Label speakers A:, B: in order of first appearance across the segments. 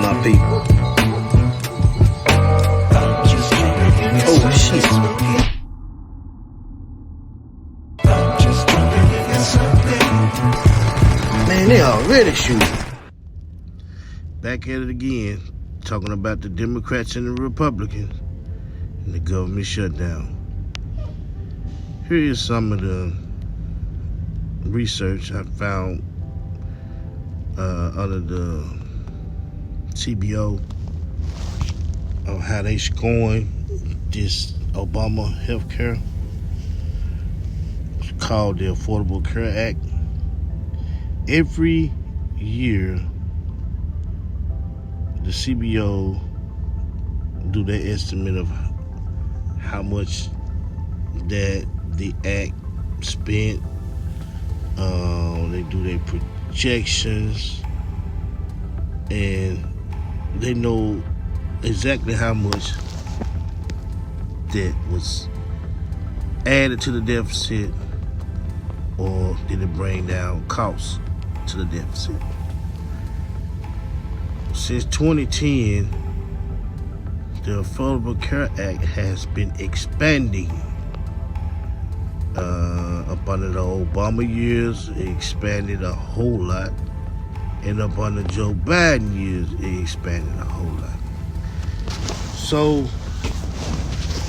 A: my people. Oh, shit. Man, they already shooting.
B: Back at it again, talking about the Democrats and the Republicans and the government shutdown. Here is some of the research I found under the CBO of how they scoring this Obama health care. It's called the Affordable Care Act. Every year, the CBO do their estimate of how much that the act spent. They do their projections, and they know exactly how much that was added to the deficit, or did it bring down costs to the deficit. Since 2010, the Affordable Care Act has been expanding. Up under the Obama years, it expanded a whole lot. And up under Joe Biden years, it expanded a whole lot. So,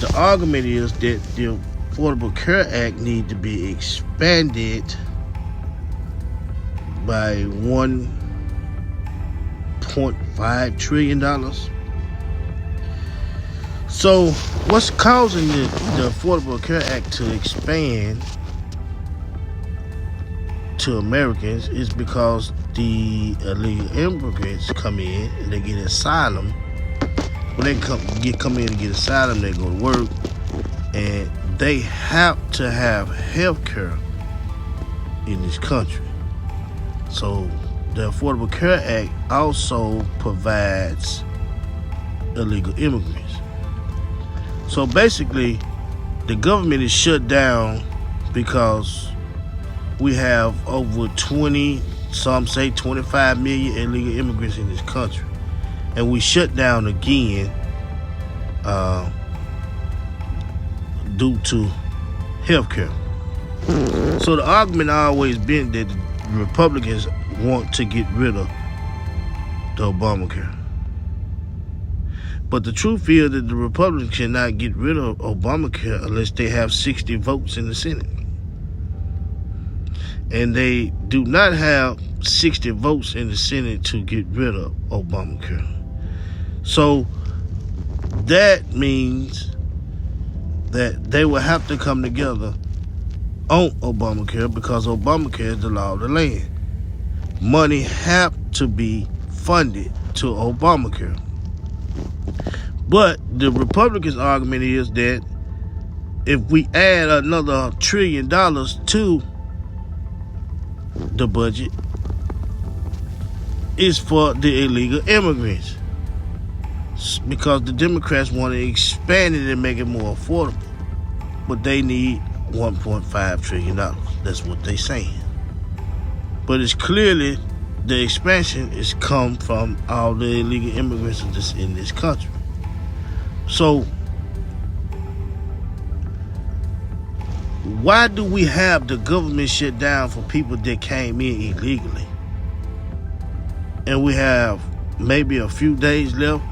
B: the argument is that the Affordable Care Act needs to be expanded by $1.5 trillion. So, what's causing the Affordable Care Act to expand to Americans is because the illegal immigrants come in and they get asylum. When they come in and get asylum, they go to work, and they have to have health care in this country. So the Affordable Care Act also provides illegal immigrants. So basically, the government is shut down because we have over 20, some say 25 million illegal immigrants in this country. And we shut down again due to health care. So the argument always been that the Republicans want to get rid of the Obamacare. But the truth is that the Republicans cannot get rid of Obamacare unless they have 60 votes in the Senate. And they do not have 60 votes in the Senate to get rid of Obamacare. So that means that they will have to come together on Obamacare, because Obamacare is the law of the land. Money have to be funded to Obamacare. But the Republicans' argument is that if we add another $1 trillion to the budget, it's for the illegal immigrants, because the Democrats want to expand it and make it more affordable. But they need $1.5 trillion. That's what they're saying. But it's clearly the expansion is come from all the illegal immigrants in this country. So why do we have the government shut down for people that came in illegally? And we have maybe a few days left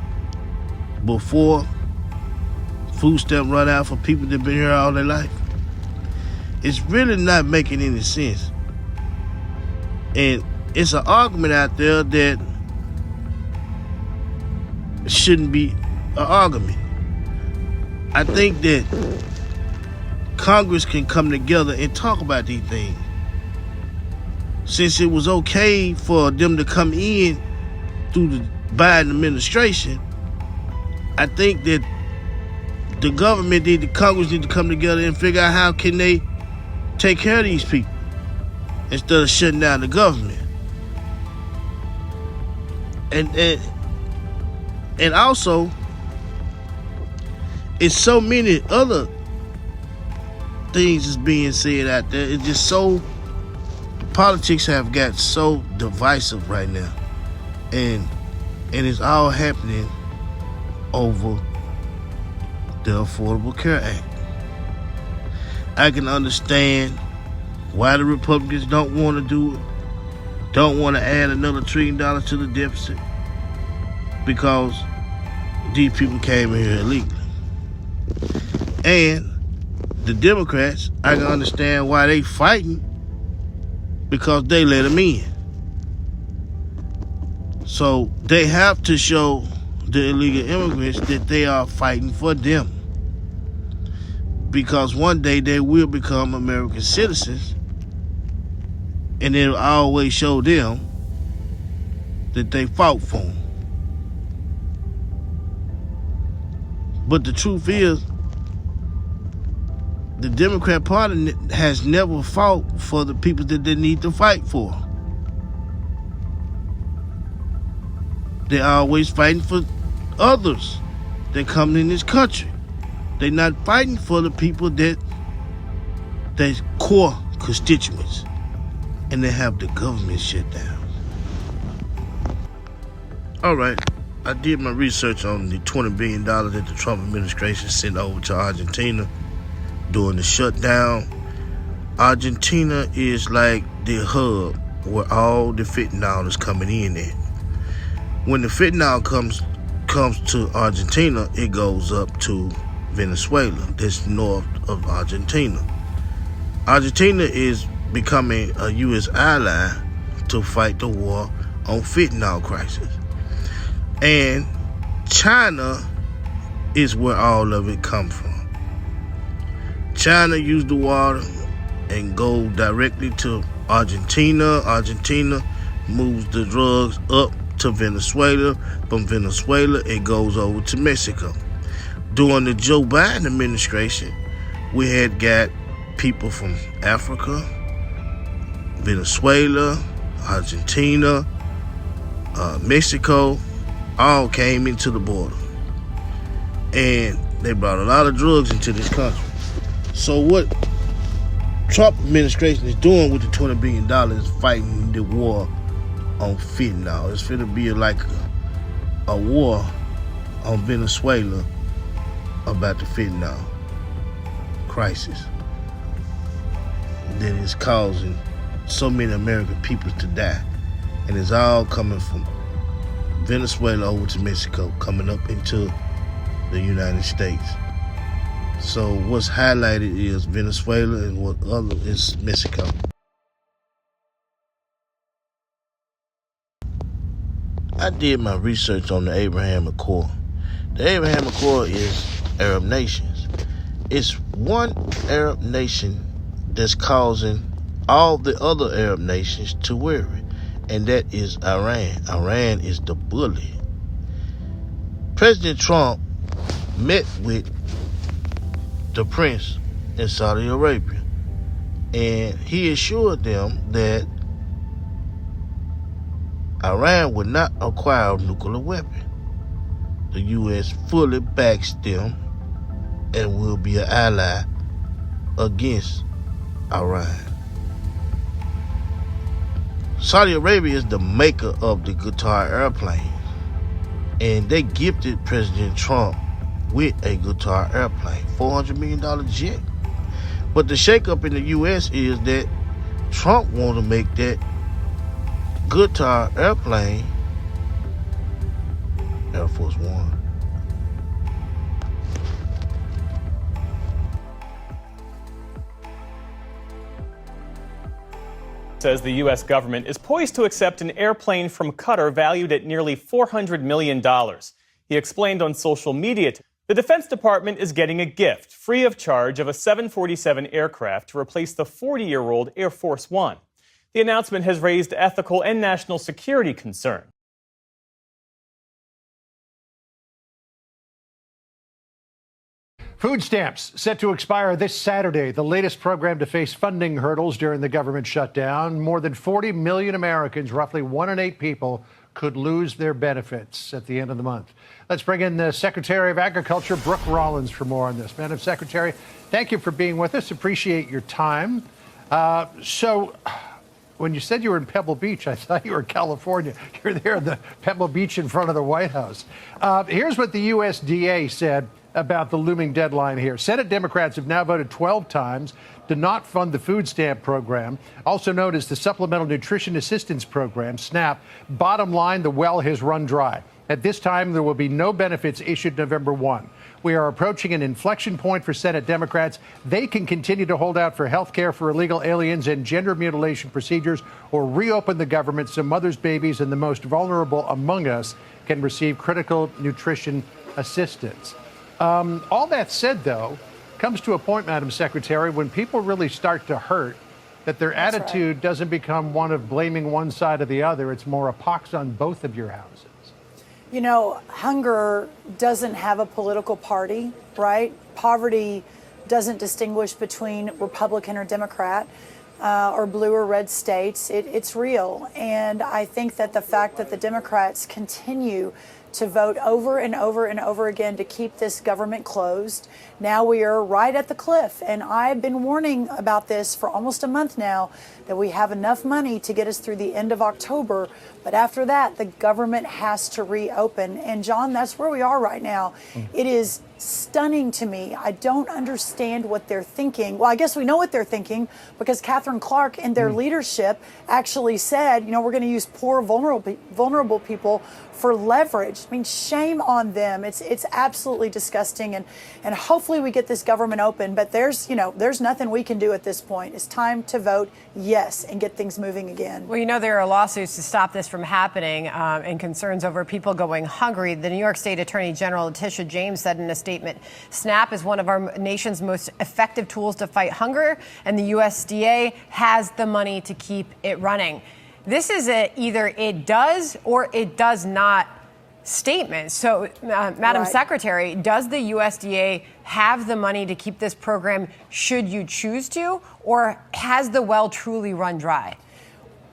B: before food stamp run out for people that been here all their life. It's really not making any sense. And it's an argument out there that shouldn't be an argument. I think that Congress can come together and talk about these things. Since it was okay for them to come in through the Biden administration, I think that the government Congress need to come together and figure out how can they take care of these people instead of shutting down the government. And also, it's so many other things is being said out there. It's just so, politics have got so divisive right now. And And it's all happening over the Affordable Care Act. I can understand why the Republicans don't want to do it, don't want to add another $1 trillion to the deficit, because these people came in here illegally. And the Democrats, I can understand why they fighting, because they let them in. So they have to show the illegal immigrants that they are fighting for them, because one day they will become American citizens, and it'll always show them that they fought for them. But the truth is, the Democrat Party has never fought for the people that they need to fight for. They're always fighting for others that come in this country. They're not fighting for the people that's core constituents, and they have the government shut down. All right, I did my research on the $20 billion that the Trump administration sent over to Argentina during the shutdown. Argentina is like the hub where all the fentanyl is coming in at. When the fentanyl comes to Argentina, it goes up to Venezuela, that's north of Argentina. Argentina is becoming a U.S. ally to fight the war on fentanyl crisis. And China is where all of it comes from. China used the water and go directly to Argentina. Argentina moves the drugs up to Venezuela. From Venezuela, it goes over to Mexico. During the Joe Biden administration, we had got people from Africa, Venezuela, Argentina, Mexico, all came into the border. And they brought a lot of drugs into this country. So what Trump administration is doing with the $20 billion is fighting the war on fentanyl. It's going to be like a war on Venezuela about the fentanyl crisis that is causing so many American people to die. And it's all coming from Venezuela over to Mexico, coming up into the United States. So what's highlighted is Venezuela, and what other is Mexico. I did my research on the Abraham Accord. The Abraham Accord is Arab nations. It's one Arab nation that's causing all the other Arab nations to worry, and that is Iran. Iran is the bully. President Trump met with the prince in Saudi Arabia, and he assured them that Iran would not acquire a nuclear weapon. The U.S. fully backs them and will be an ally against Iran. Saudi Arabia is the maker of the Qatar airplane, and they gifted President Trump with a Qatar airplane, $400 million jet. But the shakeup in the U.S. is that Trump wants to make that Qatar airplane Air Force One.
C: Says the U.S. government is poised to accept an airplane from Qatar valued at nearly $400 million. He explained on social media the Defense Department is getting a gift, free of charge, of a 747 aircraft to replace the 40-year-old Air Force One. The announcement has raised ethical and national security concerns.
D: Food stamps set to expire this Saturday, the latest program to face funding hurdles during the government shutdown. More than 40 million Americans, roughly 1 in 8 people, could lose their benefits at the end of the month. Let's bring in the Secretary of Agriculture, Brooke Rollins, for more on this. Madam Secretary, thank you for being with us. Appreciate your time. So When you said you were in Pebble Beach, I thought you were in California. You're there in the Pebble Beach in front of the White House. Here's what the USDA said about the looming deadline here. Senate Democrats have now voted 12 times to not fund the food stamp program, also known as the Supplemental Nutrition Assistance Program, SNAP. Bottom line, the well has run dry. At this time, there will be no benefits issued November 1. We are approaching an inflection point for Senate Democrats. They can continue to hold out for health care for illegal aliens and gender mutilation procedures, or reopen the government so mothers, babies, and the most vulnerable among us can receive critical nutrition assistance. All that said, though, comes to a point, Madam Secretary, when people really start to hurt, that their attitude doesn't become one of blaming one side or the other. It's more a pox on both of your houses.
E: You know, hunger doesn't have a political party, right? Poverty doesn't distinguish between Republican or Democrat or blue or red states. It's real. And I think that the fact that the Democrats continue to vote over and over and over again to keep this government closed. Now we are right at the cliff. And I've been warning about this for almost a month now, that we have enough money to get us through the end of October. But after that, the government has to reopen. And John, that's where we are right now. It is stunning to me. I don't understand what they're thinking. Well, I guess we know what they're thinking, because Catherine Clark and their leadership actually said, you know, we're going to use poor, vulnerable people for leverage. I mean, shame on them. It's absolutely disgusting. And hopefully we get this government open. But there's nothing we can do at this point. It's time to vote yes and get things moving again.
F: Well, you know, there are lawsuits to stop this from happening and concerns over people going hungry. The New York State Attorney General Letitia James said in a statement, SNAP is one of our nation's most effective tools to fight hunger, and the USDA has the money to keep it running. This is either it does or it does not statement. So, Madam Secretary, does the USDA have the money to keep this program should you choose to, or has the well truly run dry?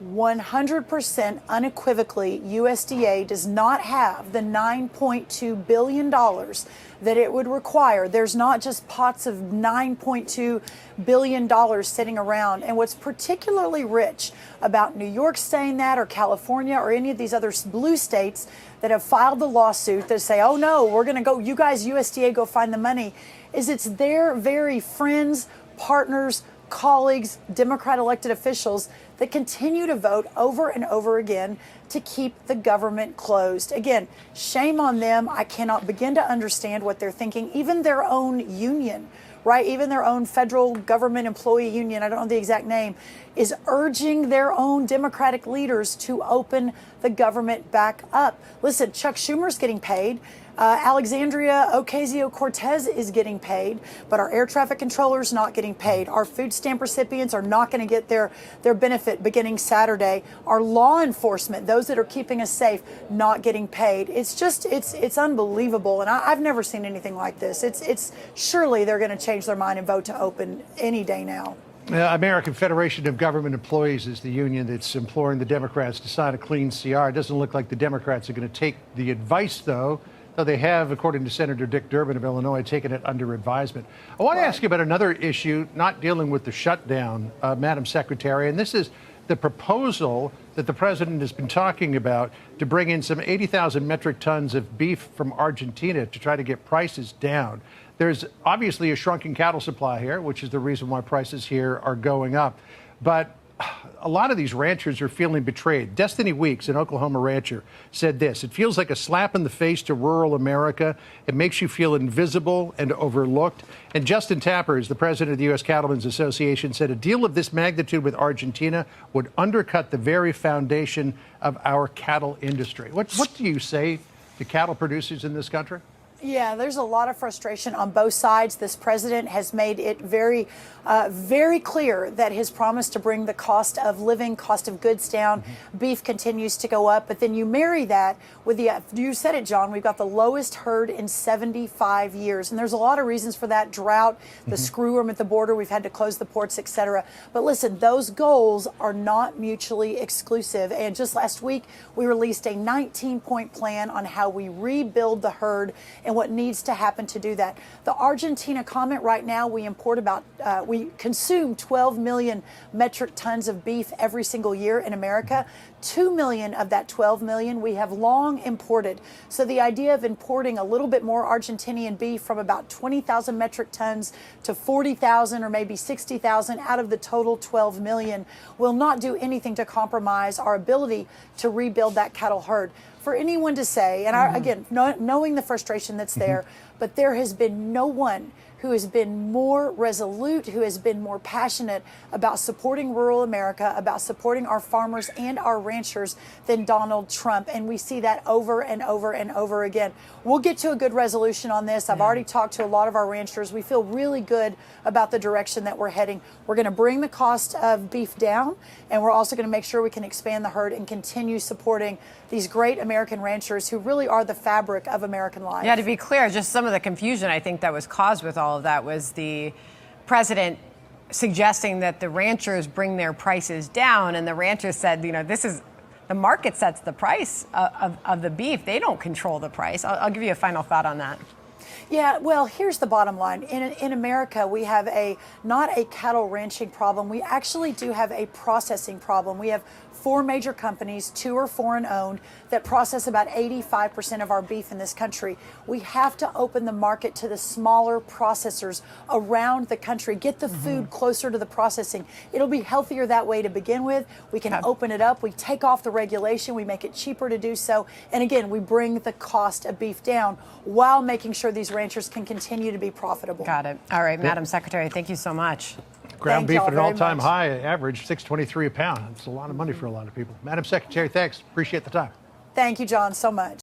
E: 100% unequivocally, USDA does not have the $9.2 billion that it would require. There's not just pots of $9.2 billion sitting around. And what's particularly rich about New York saying that, or California, or any of these other blue states that have filed the lawsuit that say, oh no, we're going to go, you guys, USDA, go find the money, is it's their very friends, partners, colleagues, Democrat elected officials that continue to vote over and over again to keep the government closed. Again, shame on them. I cannot begin to understand what they're thinking. Even their own union, right? Even their own federal government employee union, I don't know the exact name, is urging their own Democratic leaders to open the government back up. Listen, Chuck Schumer's getting paid. Alexandria Ocasio-Cortez is getting paid, but our air traffic controllers not getting paid. Our food stamp recipients are not going to get their benefit beginning Saturday. Our law enforcement, those that are keeping us safe, not getting paid. It's just, it's unbelievable. And I've never seen anything like this. It's surely they're going to change their mind and vote to open any day now.
D: American Federation of Government Employees is the union that's imploring the Democrats to sign a clean CR. It doesn't look like the Democrats are going to take the advice, though they have, according to Senator Dick Durbin of Illinois, taken it under advisement. I want to ask you about another issue, not dealing with the shutdown, Madam Secretary, and this is the proposal that the president has been talking about to bring in some 80,000 metric tons of beef from Argentina to try to get prices down. There's obviously a shrunken cattle supply here, which is the reason why prices here are going up. But a lot of these ranchers are feeling betrayed. Destiny Weeks, an Oklahoma rancher, said this: it feels like a slap in the face to rural America. It makes you feel invisible and overlooked. And Justin Tappers, the president of the U.S. Cattlemen's Association, said a deal of this magnitude with Argentina would undercut the very foundation of our cattle industry. What do you say to cattle producers in this country?
E: Yeah, there's a lot of frustration on both sides. This president has made it very clear that his promise to bring the cost of living, cost of goods down, beef continues to go up. But then you marry that with you said it, John, we've got the lowest herd in 75 years. And there's a lot of reasons for that: drought, the screw worm at the border, we've had to close the ports, et cetera. But listen, those goals are not mutually exclusive. And just last week, we released a 19-point plan on how we rebuild the herd. And and what needs to happen to do that. The Argentina comment right now, we consume 12 million metric tons of beef every single year in America. 2 million of that 12 million we have long imported. So the idea of importing a little bit more Argentinian beef from about 20,000 metric tons to 40,000 or maybe 60,000 out of the total 12 million will not do anything to compromise our ability to rebuild that cattle herd. For anyone to say, and again, knowing the frustration that's there, but there has been no one who has been more resolute, who has been more passionate about supporting rural America, about supporting our farmers and our ranchers than Donald Trump. And we see that over and over and over again. We'll get to a good resolution on this. I've already talked to a lot of our ranchers. We feel really good about the direction that we're heading. We're going to bring the cost of beef down, and we're also going to make sure we can expand the herd and continue supporting these great American ranchers who really are the fabric of American life.
F: Yeah, to be clear, just some of the confusion I think that was caused with all of that was the president suggesting that the ranchers bring their prices down, and the ranchers said, this is the market sets the price of the beef. They don't control the price. I'll give you a final thought on that.
E: Yeah, well, here's the bottom line. In America, we have not a cattle ranching problem. We actually do have a processing problem. We have 4 major companies, 2 are foreign owned, that process about 85% of our beef in this country. We have to open the market to the smaller processors around the country, get the food closer to the processing. It'll be healthier that way to begin with. We can open it up. We take off the regulation. We make it cheaper to do so. And again, we bring the cost of beef down while making sure these ranchers can continue to be profitable.
F: Got it. All right, Madam Secretary, thank you so much.
D: Ground beef at an all-time high, average $6.23 a pound. That's a lot of money for a lot of people. Madam Secretary, thanks. Appreciate the time.
E: Thank you, John, so much.